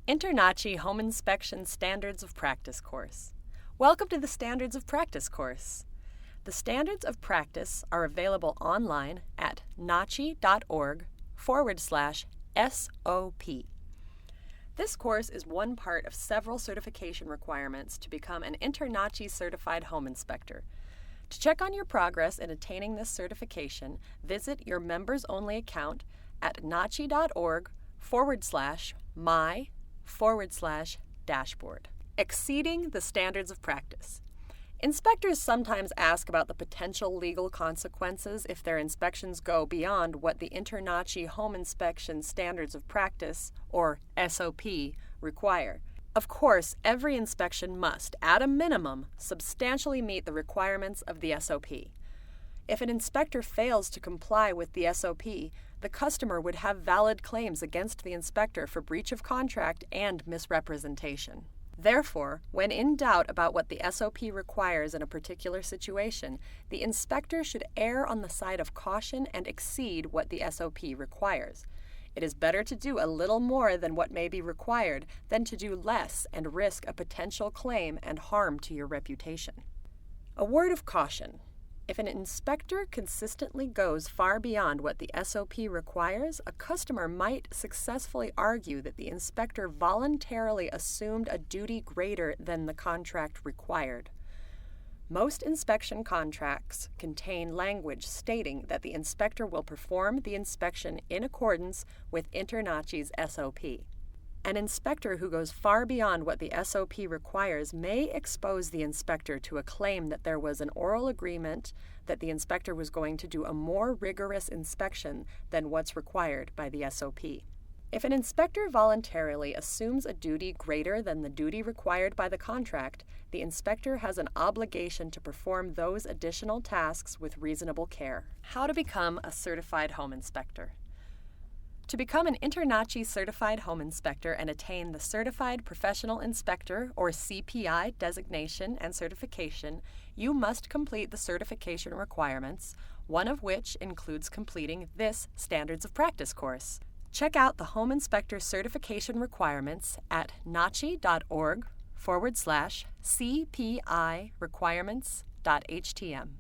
InterNACHI Home Inspection Standards of Practice course. Welcome to the Standards of Practice course. The Standards of Practice are available online at nachi.org/SOP. This course is one part of several certification requirements to become an InterNACHI certified home inspector. To check on your progress in attaining this certification, visit your members-only account at nachi.org/my/dashboard. Exceeding the standards of practice. Inspectors sometimes ask about the potential legal consequences if their inspections go beyond what the InterNACHI Home Inspection Standards of Practice, or SOP, require. Of course, every inspection must, at a minimum, substantially meet the requirements of the SOP. If an inspector fails to comply with the SOP, the customer would have valid claims against the inspector for breach of contract and misrepresentation. Therefore, when in doubt about what the SOP requires in a particular situation, the inspector should err on the side of caution and exceed what the SOP requires. It is better to do a little more than what may be required than to do less and risk a potential claim and harm to your reputation. A word of caution. If an inspector consistently goes far beyond what the SOP requires, a customer might successfully argue that the inspector voluntarily assumed a duty greater than the contract required. Most inspection contracts contain language stating that the inspector will perform the inspection in accordance with InterNACHI's SOP. An inspector who goes far beyond what the SOP requires may expose the inspector to a claim that there was an oral agreement that the inspector was going to do a more rigorous inspection than what's required by the SOP. If an inspector voluntarily assumes a duty greater than the duty required by the contract, the inspector has an obligation to perform those additional tasks with reasonable care. How to become a certified home inspector. To become an InterNACHI certified home inspector and attain the Certified Professional Inspector, or CPI, designation and certification, you must complete the certification requirements, one of which includes completing this Standards of Practice course. Check out the Home Inspector certification requirements at nachi.org/CPI requirements.htm.